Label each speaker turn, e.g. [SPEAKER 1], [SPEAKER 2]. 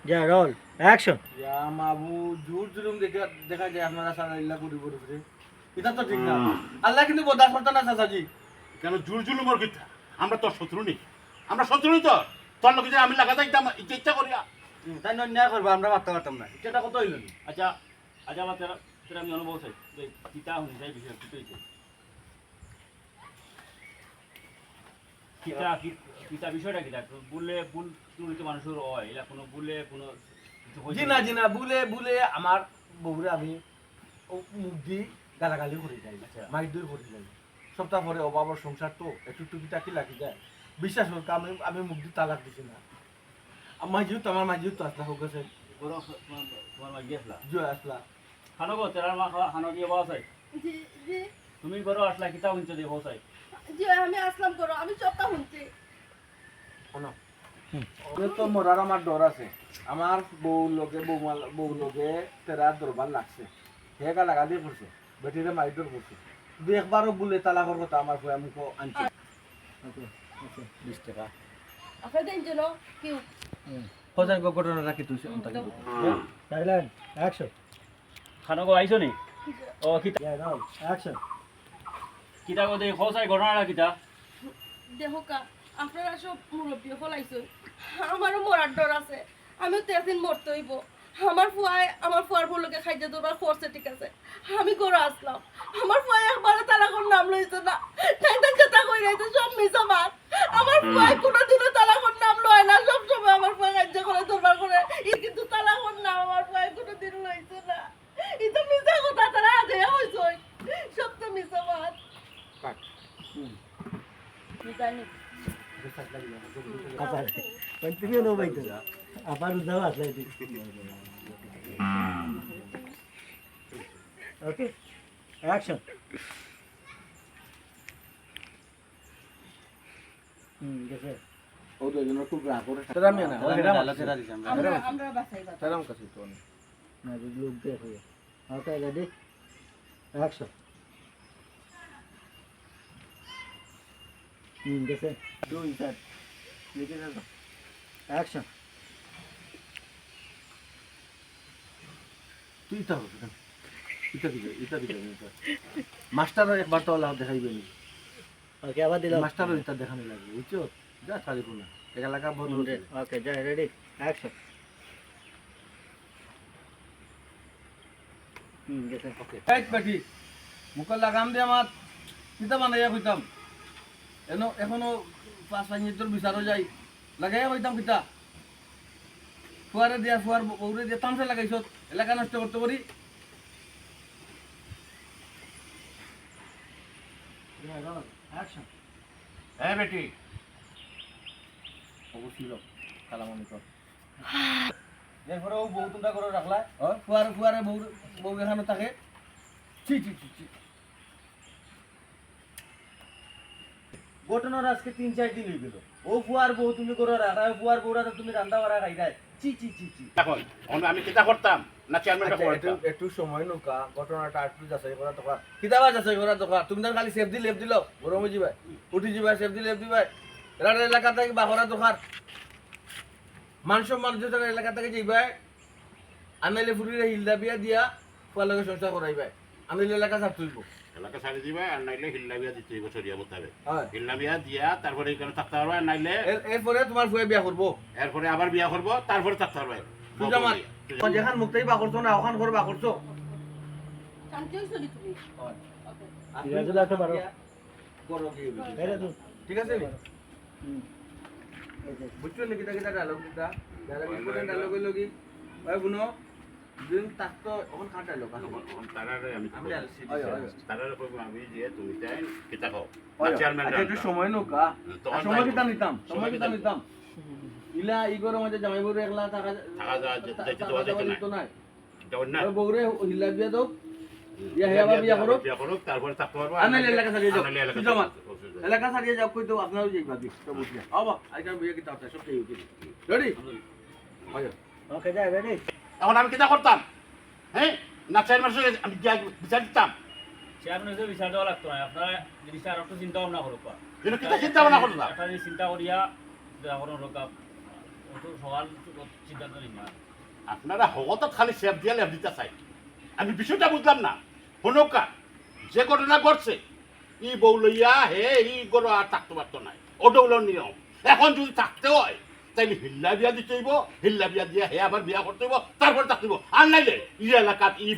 [SPEAKER 1] যা roll action.
[SPEAKER 2] ইয়া মাবু জোর জুলুম দেখা যায় আপনারা সারা ইল্লা করি বলছে এটা তো ঠিক না আল্লাহ কিন্তু বদাস করতে না চাচাজি
[SPEAKER 3] কেন জুল জুলুমর কথা আমরা তোর শত্রু নেই আমরা শত্রু নেই তোর লোক যে আমি লাগা যাইতাম ইচ্ছা করিয়া
[SPEAKER 2] তাই ন্যায় করবো আমরা মারতে পারতাম না এটা কত হইল
[SPEAKER 4] আচ্ছা আচ্ছা আমার তেরা তেরা আমি অনুভব চাই যে কিতা হই যাই বিষয় কি হইছে কিতা কিতা বিষয়টা কিতা বললে ভুল তুলিতে মানুষের হয় এটা কোনো বললে কোনো কিছু হইছে
[SPEAKER 2] জি না বুলে বুলে আমার বউরে আমি মুখ দি গালাগালি করে যাই
[SPEAKER 4] আচ্ছা।
[SPEAKER 2] মাইক দূর করে যাই সপ্তাহ পরে অভাবর সংসার তো একটু টুকিটাকি লাগি যায় বিশ্বাস হোক আমি মুখ দি তালাক দিছি না আমার মাঝিও তো আসলা হোক গেছে
[SPEAKER 4] বড় তোমার মা গেছলা
[SPEAKER 2] জয় আসলা
[SPEAKER 4] খানো গো তেরার মা খাওয়া খানো দিয়ে বাবা চাই
[SPEAKER 5] জি জি
[SPEAKER 4] তুমি বড় আসলা কিতা হইছে দিয়ে বাবা চাই
[SPEAKER 5] জি আমি আসলাম করো আমি সবটা শুনছি
[SPEAKER 2] শোনো তো মরার আমার ডর আছে আমার বউ লগে তেরা দরবার লাগছে হে গালাগালি করছে বেটিরে মাইক দর করছে দু একবারও বলে তালাকের কথা আমার ভয় আমি আনছি
[SPEAKER 1] ওকে ওকে 20 টাকা।
[SPEAKER 5] আপনি দেন যেন কি
[SPEAKER 2] ফজার ঘটনাটা কি তুই অন্তকে
[SPEAKER 1] সাইলেন্ট অ্যাকশন।
[SPEAKER 4] খানো গো আইছো নি ও কিতা
[SPEAKER 1] যা রোল অ্যাকশন।
[SPEAKER 4] কিতা গো দেই খোসাই ঘটনাটা কিতা
[SPEAKER 5] দেখো কা আপনারা সব মুরব্বী ফলাইছেন আমারও মরার ডর আছে আমিও তো একদিন মরতে হইব আমার ফুয়ার বলকে খাইতে দরবার করছে ঠিক আছে আমি করে আসলাম আমার ফুয়াই একবারও তালাকর নাম লইছে না তাই কথা কই রাইছে সব মিছা মাত আমার ফুয়াই কোনোদিনও তালাকর নাম লয় না সব সময় আমার ফুয়াই কার্য করে দরবার করে কিন্তু তালাকর নাম আমার ফুয়াই কোনোদিন লইছে না এটা মিছা কথা তারা আগে হইছে সব তো মিছা মাত জানি
[SPEAKER 1] আবার কন্টিনিউ নো ভাই তো আবার উদাও আসলে ওকে অ্যাকশন। গেছে
[SPEAKER 2] ও তো যেন খুব রাগ করে তেরা মেনা
[SPEAKER 5] আমরা বাসাই বাসাই
[SPEAKER 2] তেরাম কাছে তো
[SPEAKER 1] না লোক দেখো। Okay ready action. গেছে
[SPEAKER 2] দুই চার লিখে দাও
[SPEAKER 1] অ্যাকশন।
[SPEAKER 2] তুই তা হবে এটা দিবে মাস্টারও একবার তো আল্লাহ দেখাইবে নি
[SPEAKER 1] ওকে আবার দিলাম
[SPEAKER 2] মাস্টারও এটা দেখানো লাগবে বুঝছো যা ছাড়ি কোনা এলাকা বন্ধ
[SPEAKER 1] ওকে যা রেডি অ্যাকশন। গেছে
[SPEAKER 2] ওকে রাইট বাকি মুখ লাগাম দিয়ে আমার কিতা বানাইয়া কইতাম এখনো 5 মিনিটের বিচারও যাই লাগাইয়া কইতাম কিতা ফুয়ারে দিয়া ফুয়ার বউরে দিয়া তামসা লাগাইছ এলাকা নষ্ট করতে পারি
[SPEAKER 1] অ্যাকশন।
[SPEAKER 3] হ্যাঁ বেটি
[SPEAKER 2] অবশ্যই কালামনি কর এরপরে ও বউ তোমরা করে রাখলা ফুয়ারে বউ এখানে থাকে ছি ছি ছি ছি ঘটনার আজকে 3-4 দিন হয়ে গেল ও ফুয়ার বউ তুমি করে রাখা ফুয়ার বউরা তুমি রান্না করা খাই দেয় ছি ছি ছি ছি
[SPEAKER 3] এখন আমি কিতা করতাম না চেয়ারম্যানটা করতাম
[SPEAKER 2] একটু সময় নৌকা ঘটনাটা একটু যাচাই করা দরকার কিতাবা যাচাই করা দরকার তুমি তো খালি সেফ দিল গরম হয়ে যাবে উঠি যাবে সেফ দিবে এরা এলাকা থেকে বাহরা দরকার মানুষ এলাকা থেকে যাইবে আনাইলে ফুরিরে হিলদা বিয়া দিয়া ফুয়ার লগে সংসার করাইবে আনাইলে এলাকা সাফ তুলব
[SPEAKER 3] এলাকা ছাড়ি দিবে আর নাইলে হিল্লা বিয়া দিতে হইব সরিয়া মোতাবেক
[SPEAKER 2] হয়
[SPEAKER 3] হিল্লা বিয়া দিয়া তারপরে এখানে থাকতে পারবে আর নাইলে
[SPEAKER 2] এরপরে তোমার ফুয়ে বিয়া করবো
[SPEAKER 3] এরপরে আবার বিয়া করবো তারপরে থাকতে পারবে
[SPEAKER 2] সুজামাত যেখান মুক্তাই বা করছো না ওখান করে বা করছো
[SPEAKER 5] শান্তি হইছো নি তুমি
[SPEAKER 2] আপনি
[SPEAKER 1] ঠিক আছে, দেখতে পারো।
[SPEAKER 2] করো কি
[SPEAKER 1] এটা তো
[SPEAKER 2] ঠিক আছে নি
[SPEAKER 1] ওকে
[SPEAKER 2] বুঝছো নাকি কিতা ডায়লগ দিতা ডায়লগ ইম্পর্টেন্ট ডায়লগ হইলো কি ওই বুনো দিন তাক তো ওখান খাট ডায়লগ আছে
[SPEAKER 3] তারারে আমি
[SPEAKER 2] আমি আলসি
[SPEAKER 3] হয়, তারারে কইব আমি যে তুমি তাই কিতা খাও
[SPEAKER 2] চেয়ারম্যান একটু সময় নৌকা
[SPEAKER 3] তখন
[SPEAKER 2] সময়
[SPEAKER 3] যাইবো।
[SPEAKER 2] কিতা নিতাম সময়
[SPEAKER 3] সময়
[SPEAKER 2] কিতা
[SPEAKER 3] কিতা
[SPEAKER 2] নিতাম ইলা ইগোর মাঝে জামাই বউরে একলা থাকা
[SPEAKER 3] থাকা যাইতে দেওয়া যাইতো না।
[SPEAKER 2] নাই
[SPEAKER 3] যাও না
[SPEAKER 2] ওই বউরে হিলা বিয়া দাও ইয়া হে আবার বিয়া করো
[SPEAKER 3] বিয়া করো তারপরে থাকতে পারবে
[SPEAKER 2] আনাইলে এলাকা ছাড়িয়ে যাও
[SPEAKER 3] আনাইলে এলাকা
[SPEAKER 2] সুজামাত
[SPEAKER 3] ছাড়িয়ে যাও।
[SPEAKER 2] এলাকা ছাড়িয়ে যাও কই তো আপনারও যাইবা দি তো বুঝলা আবা আইকার বিয়া কিতা আছে সব ঠিক রেডি আয়
[SPEAKER 1] ওকে যা রেডি
[SPEAKER 3] এখন আমি কিতা করতাম হ্যাঁ না চেয়ারম্যান সঙ্গে আমি বিচার দিতাম
[SPEAKER 4] চেয়ারম্যান হিসেবে বিচার দেওয়া লাগতো না আপনারা জিনিসটা আর একটু চিন্তা ভাবনা করুক
[SPEAKER 3] কিন্তু কিতা চিন্তা ভাবনা করতাম
[SPEAKER 4] একটা জিনিস চিন্তা করিয়া যখন লোক সবার সিদ্ধান্ত নিন না।
[SPEAKER 3] আপনারা হওয়া খালি সেফ দিয়ে লেভ দিতে চাই। আমি বিষয়টা বুঝলাম না। হনকা যে ঘটনা ঘটছে ই বউ লইয়া হে ই গরো আর থাকতে পারতো নাই, ওটা হলো নিয়ম। এখন যদি থাকতে হয় তাইলে হিল্লা বিয়া দিতে হইব, হিল্লা বিয়া দিয়া হে আবার বিয়া করতে হইব, তারপর থাকতে হইব। আর নাইলে ই এলাকাত ই